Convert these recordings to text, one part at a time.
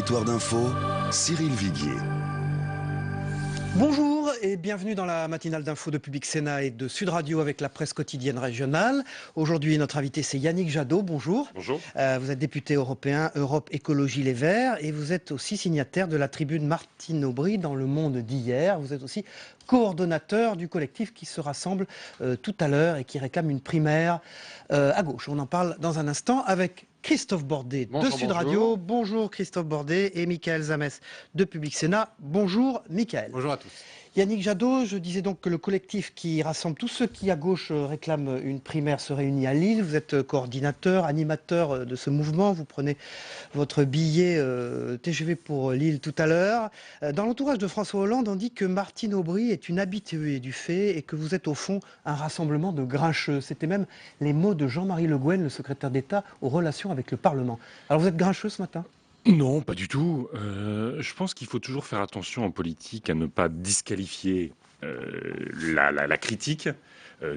Territoire d'info, Cyril Viguier. Bonjour et bienvenue dans la matinale d'info de Public Sénat et de Sud Radio avec la presse quotidienne régionale. Aujourd'hui, notre invité, c'est Yannick Jadot. Bonjour. Bonjour. Vous êtes député européen Europe Écologie Les Verts et vous êtes aussi signataire de la tribune Martine Aubry dans Le Monde d'hier. Vous êtes aussi coordonnateur du collectif qui se rassemble tout à l'heure et qui réclame une primaire à gauche. On en parle dans un instant avec Christophe Bordet de Sud Radio. Bonjour Christophe Bordet et Michael Zamès de Public Sénat. Bonjour Michael. Bonjour à tous. Yannick Jadot, je disais donc que le collectif qui rassemble tous ceux qui à gauche réclament une primaire se réunit à Lille. Vous êtes coordinateur, animateur de ce mouvement. Vous prenez votre billet TGV pour Lille tout à l'heure. Dans l'entourage de François Hollande, on dit que Martine Aubry est une habituée du fait et que vous êtes au fond un rassemblement de grincheux. C'était même les mots de Jean-Marie Le Guen, le secrétaire d'État aux relations avec le Parlement. Alors vous êtes grincheux ce matin ? Non, pas du tout. Je pense qu'il faut toujours faire attention en politique à ne pas disqualifier la critique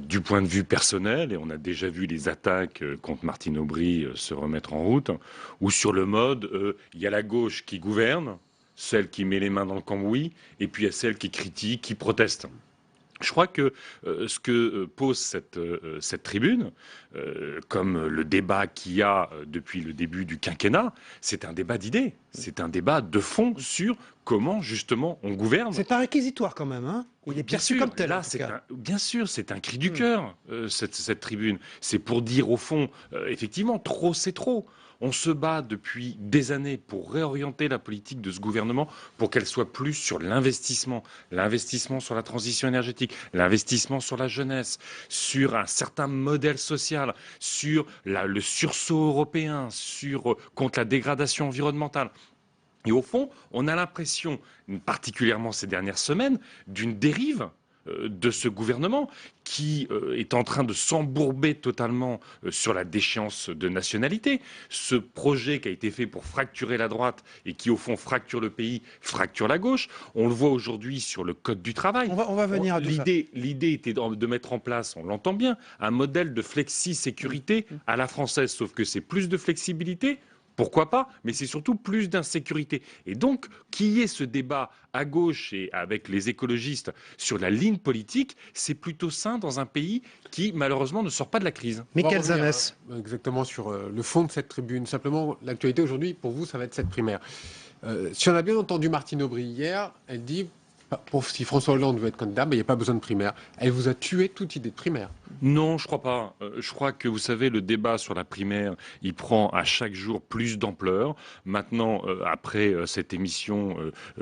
du point de vue personnel. Et on a déjà vu les attaques contre Martine Aubry se remettre en route. Ou sur le mode, il y a la gauche qui gouverne, celle qui met les mains dans le cambouis, et puis il y a celle qui critique, qui proteste. Je crois que ce que pose cette tribune, comme le débat qu'il y a depuis le début du quinquennat, c'est un débat d'idées, c'est un débat de fond sur comment justement on gouverne. C'est un réquisitoire quand même, hein ? Il est perçu comme tel. Là, bien sûr, c'est un cri du cœur, cette tribune. C'est pour dire au fond, effectivement, trop c'est trop. On se bat depuis des années pour réorienter la politique de ce gouvernement pour qu'elle soit plus sur l'investissement sur la transition énergétique, l'investissement sur la jeunesse, sur un certain modèle social, sur le sursaut européen, contre la dégradation environnementale. Et au fond, on a l'impression, particulièrement ces dernières semaines, d'une dérive de ce gouvernement qui est en train de s'embourber totalement sur la déchéance de nationalité. Ce projet qui a été fait pour fracturer la droite et qui au fond fracture le pays, fracture la gauche. On le voit aujourd'hui sur le code du travail. On va venir à tout ça. L'idée était de mettre en place, on l'entend bien, un modèle de flexi-sécurité à la française, sauf que c'est plus de flexibilité. Pourquoi pas? Mais c'est surtout plus d'insécurité. Et donc, qu'il y ait ce débat à gauche et avec les écologistes sur la ligne politique, c'est plutôt sain dans un pays qui, malheureusement, ne sort pas de la crise. Michael Zamès. Exactement sur le fond de cette tribune. Simplement, l'actualité aujourd'hui, pour vous, ça va être cette primaire. Si on a bien entendu Martine Aubry hier, elle dit... Si François Hollande veut être candidat, il n'y a pas besoin de primaire. Elle vous a tué toute idée de primaire. Non, je crois pas. Je crois que, vous savez, le débat sur la primaire, il prend à chaque jour plus d'ampleur. Maintenant, après cette émission,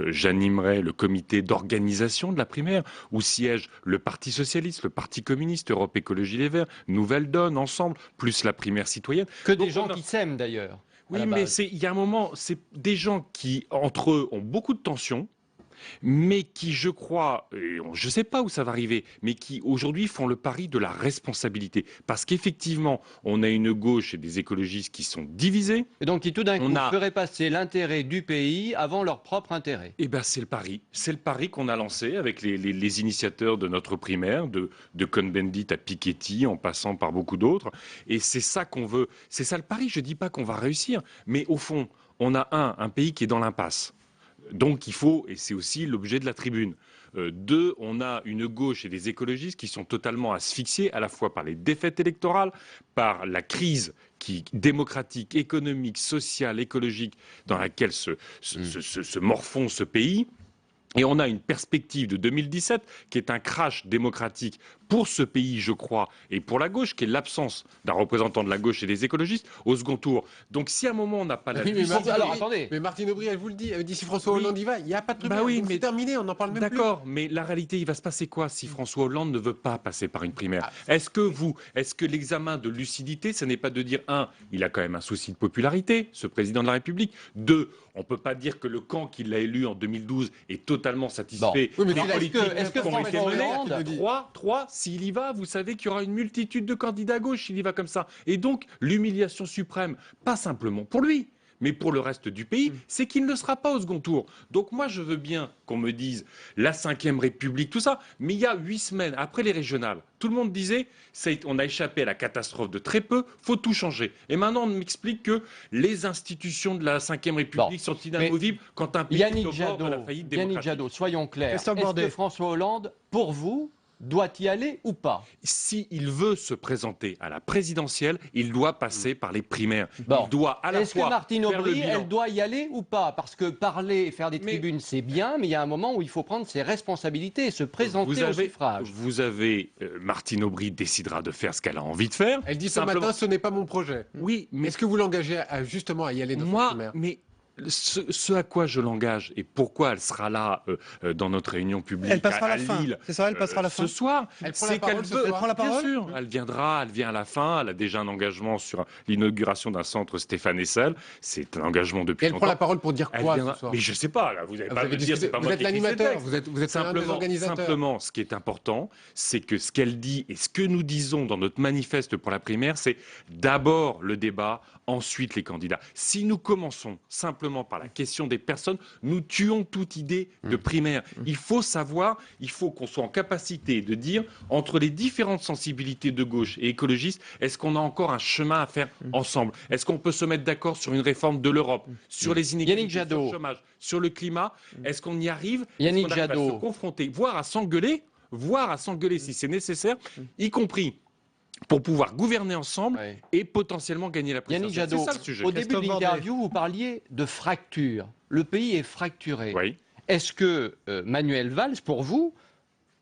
j'animerai le comité d'organisation de la primaire, où siègent le Parti Socialiste, le Parti Communiste, Europe Écologie Les Verts, Nouvelle Donne, ensemble, plus la primaire cititoyenne. Que des gens qui s'aiment d'ailleurs. Oui, mais il y a un moment, c'est des gens qui, entre eux, ont beaucoup de tensions, mais qui, je crois, je ne sais pas où ça va arriver, mais qui aujourd'hui font le pari de la responsabilité. Parce qu'effectivement, on a une gauche et des écologistes qui sont divisés. Et donc qui tout d'un coup feraient passer l'intérêt du pays avant leur propre intérêt. Eh bien, c'est le pari. C'est le pari qu'on a lancé avec les initiateurs de notre primaire, de Cohn-Bendit à Piketty, en passant par beaucoup d'autres. Et c'est ça qu'on veut. C'est ça le pari. Je ne dis pas qu'on va réussir. Mais au fond, on a un pays qui est dans l'impasse. Donc il faut, et c'est aussi l'objet de la tribune, deux, on a une gauche et des écologistes qui sont totalement asphyxiés à la fois par les défaites électorales, par la crise démocratique, économique, sociale, écologique dans laquelle se morfond ce pays. Et on a une perspective de 2017 qui est un crash démocratique pour ce pays, je crois, et pour la gauche, qui est l'absence d'un représentant de la gauche et des écologistes au second tour. Donc si à un moment on n'a pas la lucidité... Alors attendez. Mais Martine Aubry, elle vous le dit, elle dit si François Hollande y va, il n'y a pas de primaire. Oui, mais c'est terminé, on n'en parle même plus. D'accord, mais la réalité, il va se passer quoi si François Hollande ne veut pas passer par une primaire? Est-ce que l'examen de lucidité, ce n'est pas de dire, un, il a quand même un souci de popularité, ce président de la République, deux, on ne peut pas dire que le camp qui l'a élu en 2012 est totalement satisfait. Bon. Oui, mais est-ce que François Hollande... Trois, s'il y va, vous savez qu'il y aura une multitude de candidats à gauche s'il y va comme ça. Et donc, l'humiliation suprême, pas simplement pour lui, Mais pour le reste du pays, c'est qu'il ne sera pas au second tour. Donc moi, je veux bien qu'on me dise la 5e République, tout ça. Mais il y a 8 semaines, après les régionales, tout le monde disait, on a échappé à la catastrophe de très peu, faut tout changer. Et maintenant, on m'explique que les institutions de la 5e République sont inamovibles quand un pays est au bord de la faillite démocratique. Yannick Jadot, soyons clairs. Est-ce Christophe Bordet. que François Hollande, pour vous, doit y aller ou pas? S'il veut se présenter à la présidentielle, il doit passer par les primaires. Bon. Il doit à la Est-ce que fois Martine faire le Aubry, bilan. elle doit y aller ou pas? Parce que parler et faire des tribunes, c'est bien, mais il y a un moment où il faut prendre ses responsabilités et se présenter au suffrage. Vous avez Martine Aubry décidera de faire ce qu'elle a envie de faire. Elle dit ce matin, ce n'est pas mon projet. Oui, mais Est-ce que vous l'engagez justement à y aller dans cette moi, primaire? mais ce à quoi je l'engage et pourquoi elle sera là dans notre réunion publique Elle passera à la fin. Lille, C'est ça, elle passera la fin. ce soir, Elle prend c'est la parole qu'elle ce veut. soir. Elle prend la Bien parole sûr, elle viendra, elle vient à la fin. Elle a déjà un engagement sur l'inauguration d'un centre Stéphane Hessel. C'est un engagement depuis Et elle longtemps. prend la parole pour dire Elle quoi viendra- ce soir? Mais je sais pas, là, vous n'avez Vous pas à avez me dire, discuté- c'est pas vous moi êtes qui écris ces l'animateur, textes. vous êtes l'un des Simplement, organisateurs. simplement, ce qui est important, c'est que ce qu'elle dit et ce que nous disons dans notre manifeste pour la primaire, c'est d'abord le débat, ensuite les candidats. Si nous commençons simplement par la question des personnes, nous tuons toute idée de primaire. Il faut savoir, il faut qu'on soit en capacité de dire, entre les différentes sensibilités de gauche et écologistes, est-ce qu'on a encore un chemin à faire ensemble? Est-ce qu'on peut se mettre d'accord sur une réforme de l'Europe, sur les inégalités, Yannick sur Jadot. le chômage, sur le climat? Est-ce qu'on y arrive? Yannick Est-ce qu'on arrive à Jadot. se confronter, voire à s'engueuler si c'est nécessaire, y compris pour pouvoir gouverner ensemble Ouais. et potentiellement gagner la Yannick présidentielle. Jadot, C'est ça le sujet. au début de Christophe Bordet. l'interview, vous parliez de fracture. Le pays est fracturé. Oui. Est-ce que Manuel Valls, pour vous,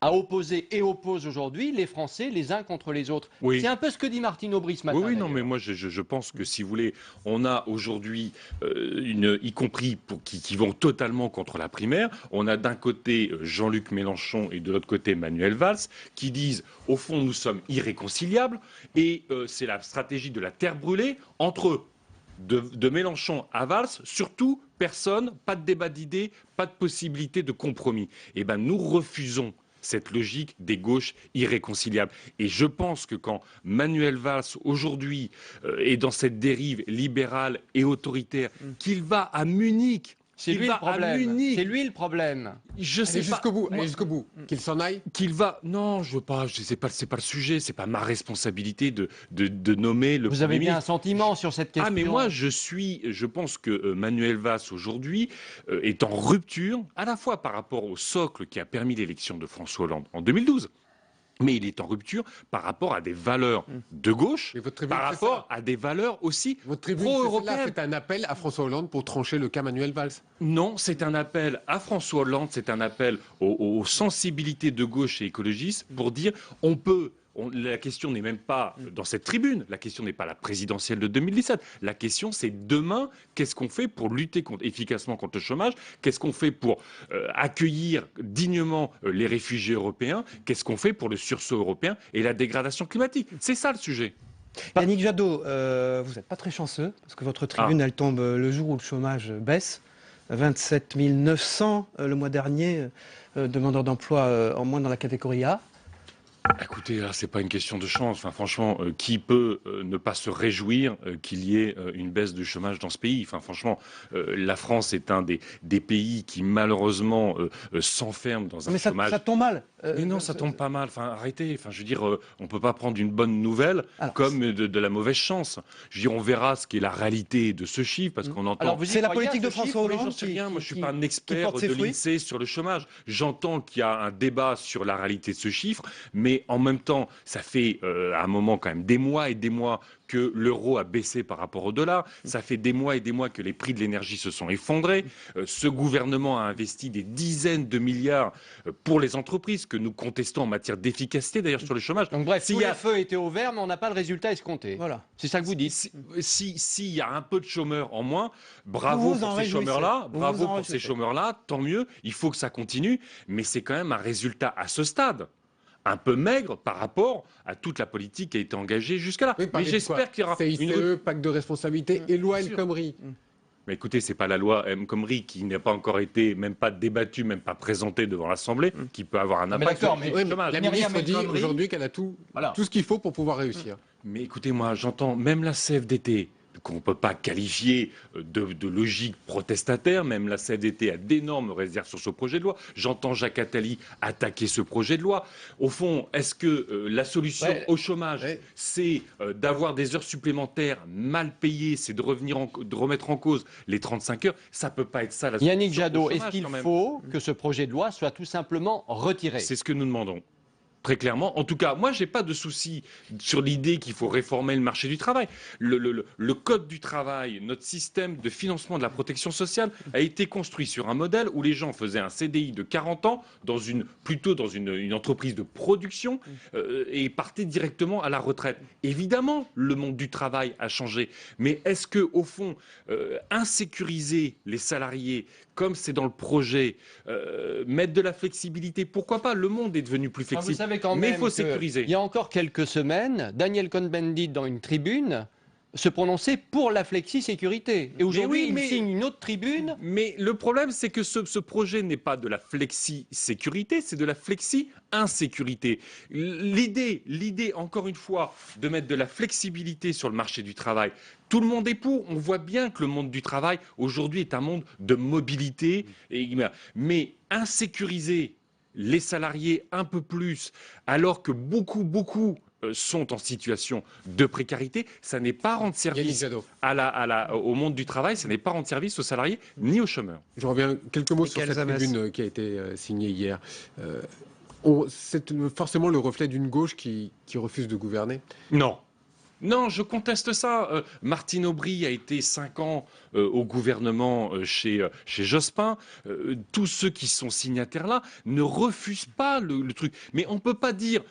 a opposé et oppose aujourd'hui les Français les uns contre les autres? Oui. C'est un peu ce que dit Martine Aubry ce matin. Oui, non, d'ailleurs. mais moi je pense que si vous voulez, on a aujourd'hui y compris qui vont totalement contre la primaire. On a d'un côté Jean-Luc Mélenchon et de l'autre côté Manuel Valls qui disent au fond nous sommes irréconciliables et c'est la stratégie de la terre brûlée entre eux. De Mélenchon à Valls, surtout personne, pas de débat d'idées, pas de possibilité de compromis. Eh ben nous refusons cette logique des gauches irréconciliables. Et je pense que quand Manuel Valls, aujourd'hui, est dans cette dérive libérale et autoritaire, qu'il va à Munich, C'est qu'il lui le va à problème. Munich, C'est lui le problème. je sais Allez pas, jusqu'au bout, moi, allez jusqu'au bout. Qu'il s'en aille. qu'il va... Non, je veux pas, c'est pas le sujet, c'est pas ma responsabilité de nommer le Vous avez Premier bien un ministre. sentiment sur cette question. Ah mais moi je pense que Manuel Valls aujourd'hui est en rupture à la fois par rapport au socle qui a permis l'élection de François Hollande en 2012. Mais il est en rupture par rapport à des valeurs de gauche, Mais votre tribune, par c'est rapport à des valeurs aussi Votre tribune, c'est celle-là, pro-européennes. c'est un appel à François Hollande pour trancher le cas Manuel Valls. Non, c'est un appel à François Hollande, c'est un appel aux sensibilités de gauche et écologistes pour dire on peut... la question n'est même pas dans cette tribune, la question n'est pas la présidentielle de 2017. La question, c'est demain, qu'est-ce qu'on fait pour lutter efficacement contre le chômage? Qu'est-ce qu'on fait pour accueillir dignement les réfugiés européens? Qu'est-ce qu'on fait pour le sursaut européen et la dégradation climatique? C'est ça le sujet. Yannick Jadot, vous n'êtes pas très chanceux, parce que votre tribune, elle tombe le jour où le chômage baisse. 27 900 le mois dernier, demandeurs d'emploi en moins dans la catégorie A. Écoutez, là, c'est pas une question de chance. Enfin, franchement, qui peut ne pas se réjouir qu'il y ait une baisse du chômage dans ce pays? Enfin, franchement, la France est un des pays qui malheureusement s'enferme dans un Mais chômage. ça tombe mal. Mais non, ça tombe pas mal. Enfin, arrêtez. Enfin, je veux dire, on peut pas prendre une bonne nouvelle Alors, comme de la mauvaise chance. Je veux dire, on verra ce qui est la réalité de ce chiffre parce qu'on entend. Alors, vous y C'est la croyez à politique de ce chiffre? François Oui, Hollande j'en sais rien. Moi, je suis qui- pas un qui expert porte ses de fruits. l'INSEE sur le chômage. J'entends qu'il y a un débat sur la réalité de ce chiffre, mais en même temps, ça fait à un moment quand même des mois et des mois que l'euro a baissé par rapport au dollar. Ça fait des mois et des mois que les prix de l'énergie se sont effondrés. Ce gouvernement a investi des dizaines de milliards pour les entreprises que nous contestons en matière d'efficacité, d'ailleurs, sur le chômage. Donc bref, S'il tous y a- les feux étaient au vert, mais on n'a pas le résultat escompté. Voilà. C'est ça que vous dites. S'il y a un peu de chômeurs en moins, bravo Vous vous en pour ces réjouissez. chômeurs-là, Vous bravo vous en pour ces réjouissez. chômeurs-là, tant mieux, il faut que ça continue, mais c'est quand même un résultat à ce stade un peu maigre par rapport à toute la politique qui a été engagée jusqu'à là. Oui, Mais parlez de quoi? j'espère qu'il y aura CICE, une... pacte de responsabilité et loi El sûr. Khomri. Mais écoutez, c'est pas la loi M. Khomri qui n'a pas encore été, même pas débattue, même pas présentée devant l'Assemblée, qui peut avoir un Mais impact d'accord, sur mais- le Oui, mais chômage. la Myriam ministre El dit Khomri. aujourd'hui qu'elle a tout Voilà. ce qu'il faut pour pouvoir réussir. Mais écoutez, moi, j'entends même la CFDT qu'on ne peut pas qualifier de logique protestataire. Même la CFDT a d'énormes réserves sur ce projet de loi. J'entends Jacques Attali attaquer ce projet de loi. Au fond, est-ce que la solution au chômage, c'est d'avoir des heures supplémentaires mal payées, c'est de remettre en cause les 35 heures? Ça ne peut pas être ça la solution. Yannick Jadot, est-ce qu'il faut que ce projet de loi soit tout simplement retiré? C'est ce que nous demandons. Très clairement. En tout cas, moi, je n'ai pas de souci sur l'idée qu'il faut réformer le marché du travail. Le code du travail, notre système de financement de la protection sociale a été construit sur un modèle où les gens faisaient un CDI de 40 ans, plutôt dans une entreprise de production, et partaient directement à la retraite. Évidemment, le monde du travail a changé. Mais est-ce que, au fond, insécuriser les salariés, comme c'est dans le projet, mettre de la flexibilité, pourquoi pas? Le monde est devenu plus flexible. Vous savez quand même, mais il faut sécuriser. Il y a encore quelques semaines, Daniel Cohn-Bendit, dans une tribune, se prononçait pour la flexi-sécurité. Et aujourd'hui, il signe une autre tribune. Mais le problème, c'est que ce projet n'est pas de la flexi-sécurité, c'est de la flexi-insécurité. L'idée, encore une fois, de mettre de la flexibilité sur le marché du travail, tout le monde est pour. On voit bien que le monde du travail, aujourd'hui, est un monde de mobilité. Mais insécuriser les salariés un peu plus, alors que beaucoup sont en situation de précarité, ça n'est pas rendre service au monde du travail, ça n'est pas rendre service aux salariés ni aux chômeurs. Je reviens quelques mots sur cette tribune qui a été signée hier. C'est forcément le reflet d'une gauche qui refuse de gouverner? Non, je conteste ça. Martine Aubry a été 5 ans au gouvernement chez Jospin. Tous ceux qui sont signataires là ne refusent pas le truc. Mais on ne peut pas dire,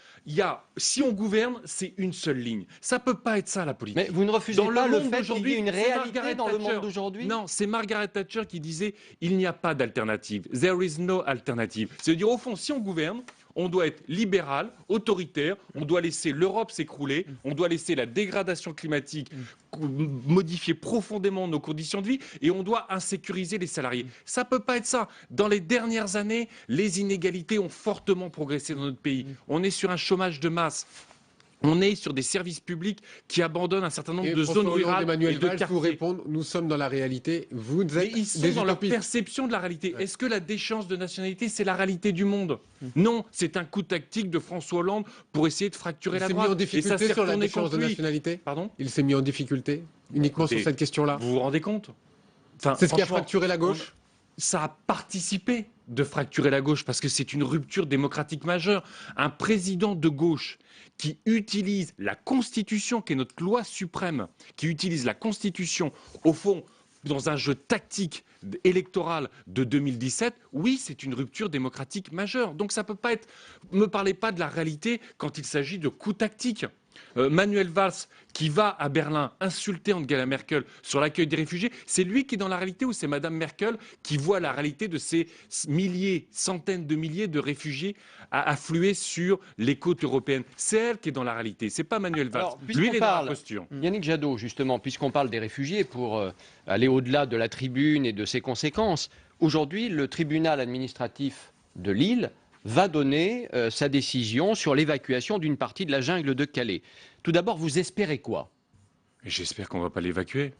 si on gouverne, c'est une seule ligne. Ça ne peut pas être ça la politique. Mais vous ne refusez pas le fait qu'il y ait une réalité dans le monde d'aujourd'hui? Non, c'est Margaret Thatcher qui disait, il n'y a pas d'alternative. There is no alternative. C'est-à-dire, au fond, si on gouverne, on doit être libéral, autoritaire, on doit laisser l'Europe s'écrouler, on doit laisser la dégradation climatique modifier profondément nos conditions de vie et on doit insécuriser les salariés. Ça ne peut pas être ça. Dans les dernières années, les inégalités ont fortement progressé dans notre pays. On est sur un chômage de masse. On est sur des services publics qui abandonnent un certain nombre de zones rurales et de quartiers. Vous répondre, nous sommes dans la réalité. Vous êtes ils sont dans leur perception de la réalité. Est-ce que la déchéance de nationalité, c'est la réalité du monde? Non, c'est un coup tactique de François Hollande pour essayer de fracturer la droite. Il s'est mis en difficulté sur la déchéance de nationalité. Pardon? Il s'est mis en difficulté uniquement sur cette question-là. Vous vous rendez compte? C'est ce qui a fracturé la gauche? Ça a participé de fracturer la gauche parce que c'est une rupture démocratique majeure. Un président de gauche qui utilise la Constitution, qui est notre loi suprême, qui utilise la Constitution, au fond, dans un jeu tactique électoral de 2017, oui, c'est une rupture démocratique majeure. Donc ça ne peut pas être... Ne me parlez pas de la réalité quand il s'agit de coups tactiques. Manuel Valls, qui va à Berlin insulter Angela Merkel sur l'accueil des réfugiés, c'est lui qui est dans la réalité ou c'est Madame Merkel qui voit la réalité de ces milliers, centaines de milliers de réfugiés affluer sur les côtes européennes? C'est elle qui est dans la réalité, c'est pas Manuel Valls. Alors, lui, il est dans la posture. Yannick Jadot, justement, puisqu'on parle des réfugiés, pour aller au-delà de la tribune et de ses conséquences, aujourd'hui, le tribunal administratif de Lille va donner sa décision sur l'évacuation d'une partie de la jungle de Calais. Tout d'abord, vous espérez quoi? J'espère qu'on ne va pas l'évacuer.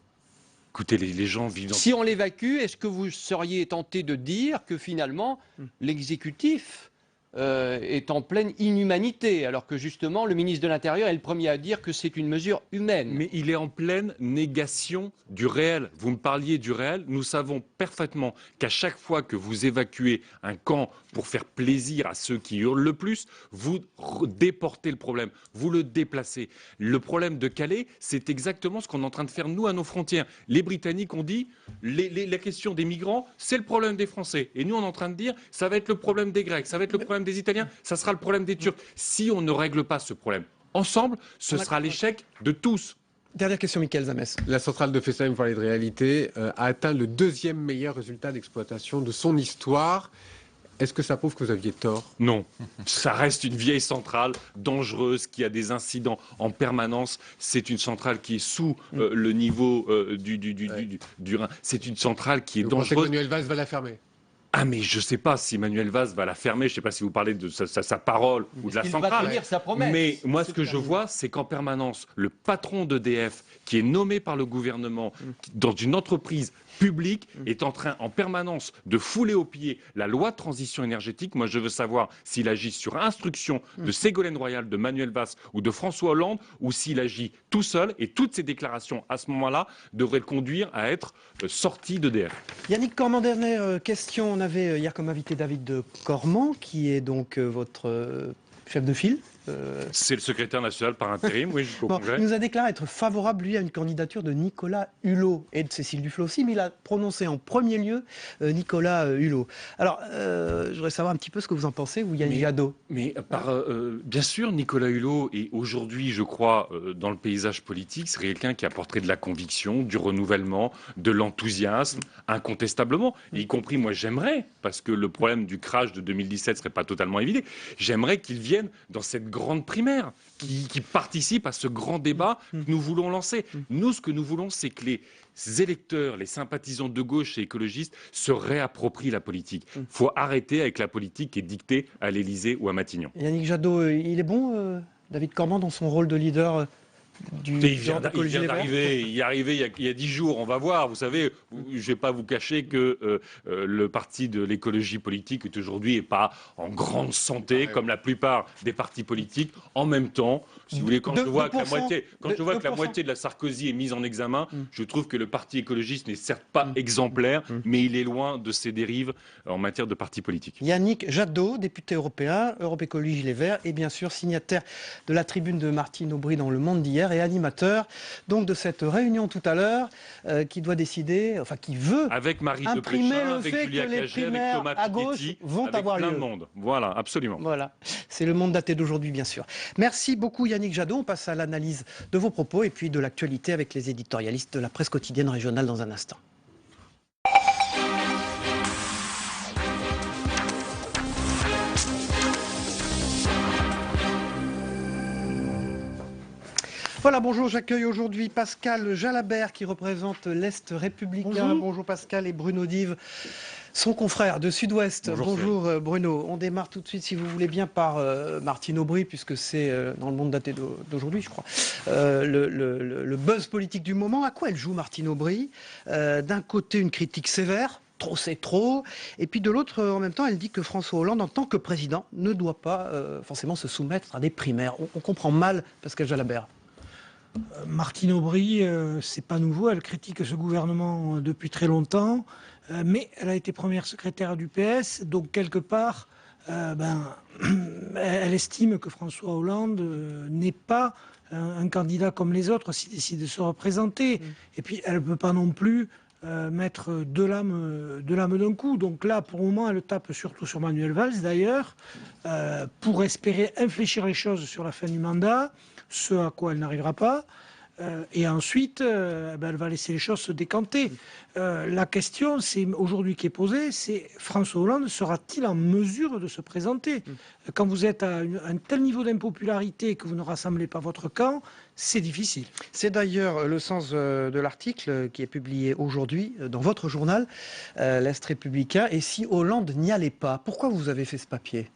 Écoutez, les gens vivent dans... Si on l'évacue, est-ce que vous seriez tenté de dire que finalement, l'exécutif est en pleine inhumanité, alors que justement, le ministre de l'Intérieur est le premier à dire que c'est une mesure humaine? Mais il est en pleine négation du réel. Vous me parliez du réel. Nous savons parfaitement qu'à chaque fois que vous évacuez un camp pour faire plaisir à ceux qui hurlent le plus, vous déportez le problème, vous le déplacez. Le problème de Calais, c'est exactement ce qu'on est en train de faire nous à nos frontières. Les Britanniques ont dit, la question des migrants, c'est le problème des Français. Et nous, on est en train de dire, ça va être le problème des Grecs, ça va être le problème des Italiens, ça sera le problème des Turcs. Si on ne règle pas ce problème ensemble, ce sera l'échec de tous. Dernière question, Mickaël Zamès. La centrale de Fessenheim, vous parlez de réalité, a atteint le 2e meilleur résultat d'exploitation de son histoire. Est-ce que ça prouve que vous aviez tort? Non. Ça reste une vieille centrale dangereuse qui a des incidents en permanence. C'est une centrale qui est sous le niveau du Rhin. C'est une centrale qui est dangereuse. Vous pensez que Manuel Valls va la fermer? Ah mais je ne sais pas si Manuel Valls va la fermer, je ne sais pas si vous parlez de sa parole ou de la centrale. Il va tenir sa promesse. Mais moi ce que je vois, c'est qu'en permanence, le patron d'EDF, qui est nommé par le gouvernement dans une entreprise publique, est en train en permanence de fouler aux pieds la loi de transition énergétique. Moi je veux savoir s'il agit sur instruction de Ségolène Royal, de Manuel Valls ou de François Hollande, ou s'il agit tout seul, et toutes ces déclarations à ce moment-là devraient le conduire à être sorti d'EDF. Yannick Cormand, dernière question. On avait hier comme invité David de Cormand, qui est donc votre chef de file. C'est le secrétaire national par intérim, oui, jusqu'au Bon, Congrès. il nous a déclaré être favorable, lui, à une candidature de Nicolas Hulot et de Cécile Duflot aussi, mais il a prononcé en premier lieu Nicolas Hulot. Alors, je voudrais savoir un petit peu ce que vous en pensez, vous, Yannick Jadot. Mais bien sûr, Nicolas Hulot est aujourd'hui, je crois, dans le paysage politique, c'est quelqu'un qui apporterait de la conviction, du renouvellement, de l'enthousiasme, incontestablement. Et y compris, moi, j'aimerais, parce que le problème du crash de 2017 serait pas totalement évident, j'aimerais qu'il vienne dans cette grande primaire, qui participe à ce grand débat que nous voulons lancer. Nous, ce que nous voulons, c'est que les électeurs, les sympathisants de gauche et écologistes se réapproprient la politique. Il faut arrêter avec la politique qui est dictée à l'Élysée ou à Matignon. Yannick Jadot, il est bon, David Cormand, dans son rôle de leader il vient d'arriver, il est arrivé il y a 10 jours, on va voir. Vous savez, je ne vais pas vous cacher que le parti de l'écologie politique aujourd'hui n'est pas en grande santé, comme la plupart des partis politiques. En même temps, si vous voulez, quand je vois que la moitié de la Sarkozy est mise en examen, je trouve que le parti écologiste n'est certes pas exemplaire, mais il est loin de ses dérives en matière de parti politique. Yannick Jadot, député européen, Europe Écologie Les Verts, et bien sûr signataire de la tribune de Martine Aubry dans Le Monde d'hier et animateur donc de cette réunion tout à l'heure qui doit décider, enfin qui veut avec Marie imprimer Deplechin, le avec fait Julia que les Cagé, avec primaires Thomas à gauche Piketty, vont avec avoir plein lieu. de monde. Voilà, absolument. Voilà, c'est le monde daté d'aujourd'hui bien sûr. Merci beaucoup Yannick Jadot, on passe à l'analyse de vos propos et puis de l'actualité avec les éditorialistes de la presse quotidienne régionale dans un instant. Voilà, bonjour, j'accueille aujourd'hui Pascal Jalabert qui représente l'Est républicain. Bonjour Pascal, et Bruno Dive, son confrère de Sud-Ouest. Bonjour Bruno. On démarre tout de suite, si vous voulez bien, par Martine Aubry, puisque c'est dans le monde daté d'aujourd'hui, je crois, le buzz politique du moment. À quoi elle joue, Martine Aubry? D'un côté, une critique sévère. Trop c'est trop. Et puis de l'autre, en même temps, elle dit que François Hollande, en tant que président, ne doit pas forcément se soumettre à des primaires. On comprend mal Pascal Jalabert. Martine Aubry, c'est pas nouveau, elle critique ce gouvernement depuis très longtemps, mais elle a été première secrétaire du PS, donc quelque part, elle estime que François Hollande n'est pas un candidat comme les autres s'il décide de se représenter. Et puis elle ne peut pas non plus mettre deux lames d'un coup. Donc là, pour le moment, elle tape surtout sur Manuel Valls, d'ailleurs, pour espérer infléchir les choses sur la fin du mandat, ce à quoi elle n'arrivera pas. Et ensuite, elle va laisser les choses se décanter. La question, c'est aujourd'hui qui est posée, c'est François Hollande sera-t-il en mesure de se présenter? Quand vous êtes à un tel niveau d'impopularité et que vous ne rassemblez pas votre camp, c'est difficile. C'est d'ailleurs le sens de l'article qui est publié aujourd'hui dans votre journal, l'Est républicain. Et si Hollande n'y allait pas, pourquoi vous avez fait ce papier?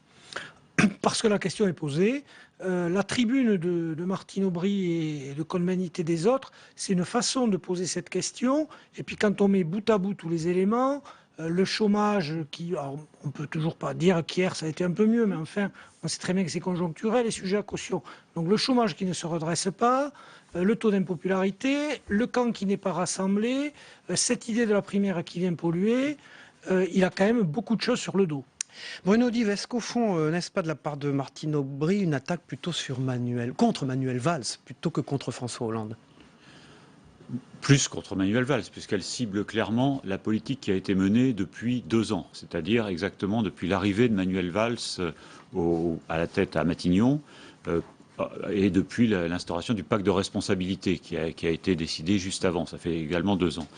Parce que la question est posée. La tribune de Martine Aubry et de Cohn-Bendit et des autres, c'est une façon de poser cette question. Et puis quand on met bout à bout tous les éléments, le chômage, alors, on peut toujours pas dire qu'hier ça a été un peu mieux, mais enfin, on sait très bien que c'est conjoncturel et sujet à caution. Donc le chômage qui ne se redresse pas, le taux d'impopularité, le camp qui n'est pas rassemblé, cette idée de la primaire qui vient polluer, il a quand même beaucoup de choses sur le dos. Bruno Dive, est-ce qu'au fond, n'est-ce pas de la part de Martine Aubry une attaque plutôt contre Manuel Valls plutôt que contre François Hollande? Plus contre Manuel Valls, puisqu'elle cible clairement la politique qui a été menée depuis 2 ans, c'est-à-dire exactement depuis l'arrivée de Manuel Valls à la tête à Matignon. et depuis l'instauration du pacte de responsabilité qui a été décidé juste avant. Ça fait également 2 ans.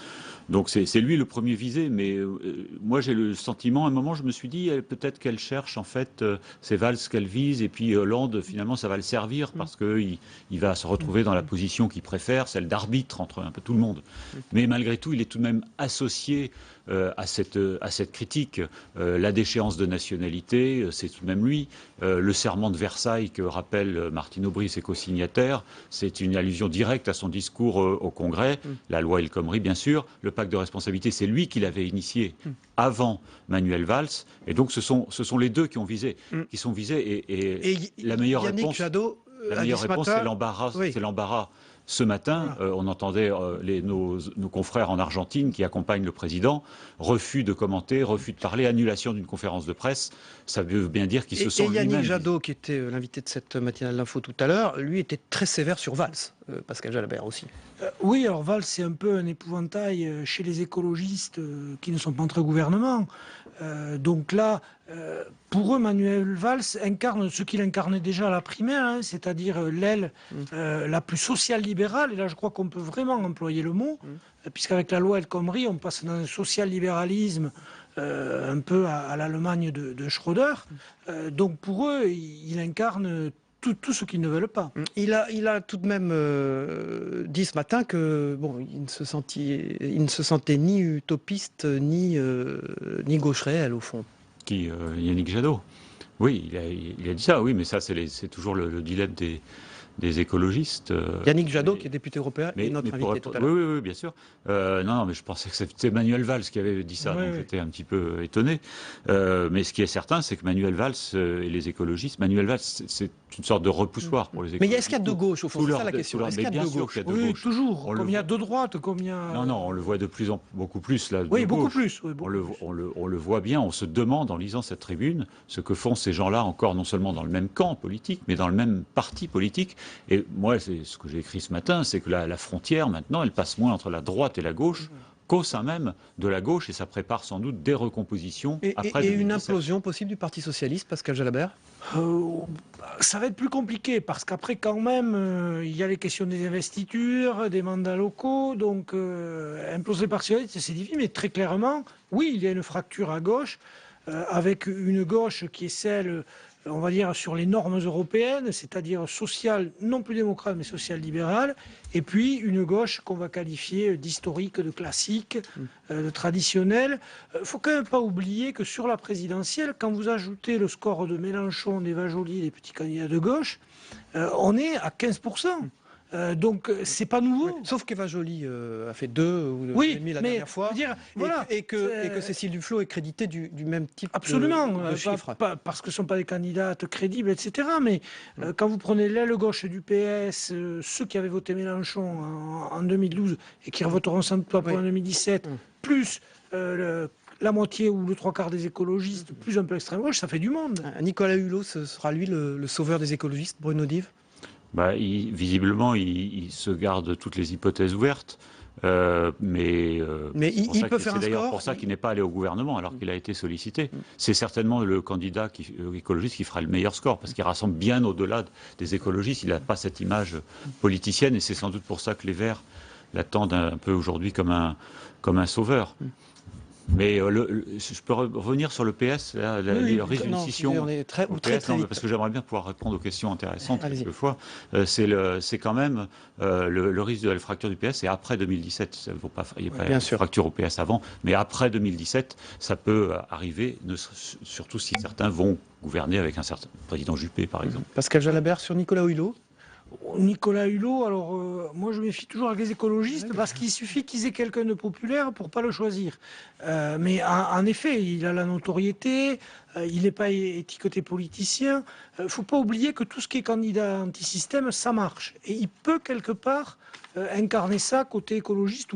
Donc c'est lui le premier visé, mais moi j'ai le sentiment, à un moment je me suis dit peut-être qu'elle cherche en fait, c'est Valls qu'elle vise, et puis Hollande finalement ça va le servir parce qu'il va se retrouver dans la position qu'il préfère, celle d'arbitre entre un peu tout le monde. Mais malgré tout il est tout de même associé à cette critique. La déchéance de nationalité, c'est tout de même lui. Le serment de Versailles que rappelle Martine Aubry, ses co-signataires, c'est une allusion directe à son discours au Congrès. La loi El Khomri, bien sûr. Le pacte de responsabilité, c'est lui qui l'avait initié avant Manuel Valls. Et donc, ce sont les deux qui sont visés. Et la meilleure Yannick réponse, Jadot, c'est l'embarras. Oui. C'est l'embarras. Ce matin, on entendait nos confrères en Argentine qui accompagnent le président, refus de commenter, refus de parler, annulation d'une conférence de presse. Ça veut bien dire qu'ils se sont Et Yannick lui-même... Jadot, qui était l'invité de cette matinale d'info tout à l'heure, lui était très sévère sur Valls, Pascal Jalabert aussi. Oui, alors Valls, c'est un peu un épouvantail chez les écologistes qui ne sont pas entre gouvernement. Donc là, pour eux, Manuel Valls incarne ce qu'il incarnait déjà à la primaire, hein, c'est-à-dire l'aile la plus social-libérale. Et là, je crois qu'on peut vraiment employer le mot, puisqu'avec la loi El Khomri, on passe dans un social-libéralisme un peu à l'Allemagne de Schröder. Donc pour eux, il incarne tout ce qu'ils ne veulent pas. Il a tout de même dit ce matin que il ne se sentait ni utopiste ni gauche réelle au fond. Yannick Jadot. Oui, il a dit ça, oui, mais ça c'est toujours le dilemme des écologistes. Yannick Jadot, qui est député européen, et notre invité tout à l'heure. Oui, bien sûr. Non, mais je pensais que c'était Manuel Valls qui avait dit ça, donc j'étais un petit peu étonné. Mais ce qui est certain, c'est que Manuel Valls et les écologistes, Manuel Valls, c'est une sorte de repoussoir pour les écologistes. Mais est-ce qu'il y a de gauche, au fond? C'est ça la question. Est-ce qu'il y a de gauche? Oui, toujours. Comme il y a de droite, comme il y a... Non, on le voit beaucoup plus, là. Oui, beaucoup plus. On le voit bien, on se demande en lisant cette tribune ce que font ces gens-là encore non seulement dans le même camp politique, mais dans le même parti politique. Et moi, c'est ce que j'ai écrit ce matin, c'est que la frontière, maintenant, elle passe moins entre la droite et la gauche qu'au sein même de la gauche, et ça prépare sans doute des recompositions après 2017. Et une implosion possible du Parti Socialiste, Pascal Jalabert? Ça va être plus compliqué, parce qu'après, quand même, il y a les questions des investitures, des mandats locaux, donc imploser le Parti Socialiste, c'est difficile, mais très clairement, oui, il y a une fracture à gauche, avec une gauche qui est celle... on va dire, sur les normes européennes, c'est-à-dire sociale, non plus démocrate, mais sociale-libérale, et puis une gauche qu'on va qualifier d'historique, de classique, de traditionnelle. Il ne faut quand même pas oublier que sur la présidentielle, quand vous ajoutez le score de Mélenchon, d'Eva Joly, des petits candidats de gauche, on est à 15%. Donc c'est pas nouveau. Sauf qu'Eva Joly a fait 2 ou 2,5 la dernière fois, et que Cécile Duflot est créditée du même type de chiffres. Parce que ce ne sont pas des candidates crédibles, etc. Mais quand vous prenez l'aile gauche du PS, ceux qui avaient voté Mélenchon en 2012 et qui voteront sans doute pas pour en 2017, plus la moitié ou le 3/4 des écologistes, plus un peu extrême gauche, ça fait du monde. Nicolas Hulot, ce sera lui le sauveur des écologistes, Bruno Dive? Visiblement, il se garde toutes les hypothèses ouvertes. Mais il peut faire un score. C'est d'ailleurs pour ça qu'il n'est pas allé au gouvernement alors qu'il a été sollicité. C'est certainement le candidat écologiste qui fera le meilleur score parce qu'il rassemble bien au-delà des écologistes. Il n'a pas cette image politicienne et c'est sans doute pour ça que les Verts l'attendent un peu aujourd'hui comme un sauveur. Mais je peux revenir sur le PS, la résolution au PS, parce que j'aimerais bien pouvoir répondre aux questions intéressantes quelquefois. C'est quand même le risque de la fracture du PS, c'est après 2017. Il n'y a pas de fracture au PS avant, mais après 2017, ça peut arriver, surtout si certains vont gouverner avec un certain président Juppé, par exemple. Pascal Jalabert sur Nicolas Hulot. Nicolas Hulot, alors moi je me méfie toujours avec les écologistes parce qu'il suffit qu'ils aient quelqu'un de populaire pour pas le choisir. Mais en effet, il a la notoriété, il n'est pas étiqueté politicien. Il ne faut pas oublier que tout ce qui est candidat anti-système, ça marche. Et il peut quelque part incarner ça côté écologiste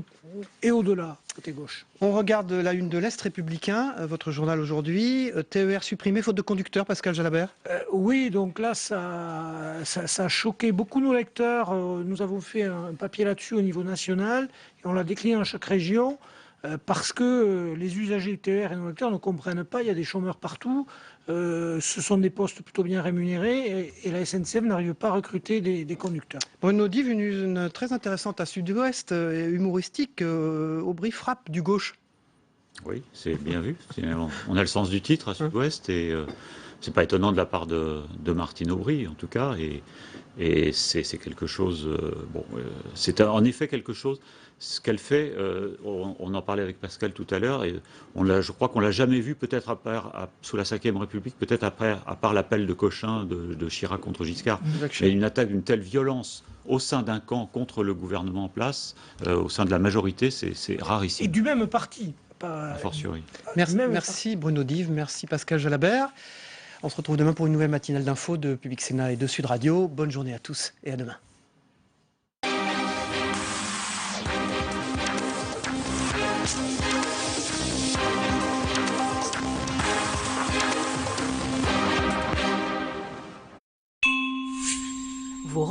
et au-delà, côté gauche. On regarde la une de l'Est républicain, votre journal aujourd'hui. TER supprimé faute de conducteur, Pascal Jalabert? Oui, donc là, ça a choqué beaucoup nos lecteurs. Nous avons fait un papier là-dessus au niveau national et on l'a décliné dans chaque région. parce que les usagers du TER et nos lecteurs ne comprennent pas, il y a des chômeurs partout, ce sont des postes plutôt bien rémunérés et la SNCF n'arrive pas à recruter des conducteurs. Bruno Dive, une très intéressante à Sud-Ouest, humoristique, Aubry frappe du gauche. Oui, c'est bien vu. On a le sens du titre à Sud-Ouest et c'est pas étonnant de la part de Martine Aubry, en tout cas. Et c'est quelque chose. C'est en effet quelque chose. Ce qu'elle fait, on en parlait avec Pascal tout à l'heure, et je crois qu'on l'a jamais vu, peut-être sous la Ve République, peut-être à part l'appel de Cochin de Chirac contre Giscard. Mais une attaque d'une telle violence au sein d'un camp contre le gouvernement en place, au sein de la majorité, c'est rarissime. Et du même parti. A fortiori. Merci Bruno Dive, merci Pascal Jalabert. On se retrouve demain pour une nouvelle matinale d'info de Public Sénat et de Sud Radio. Bonne journée à tous et à demain.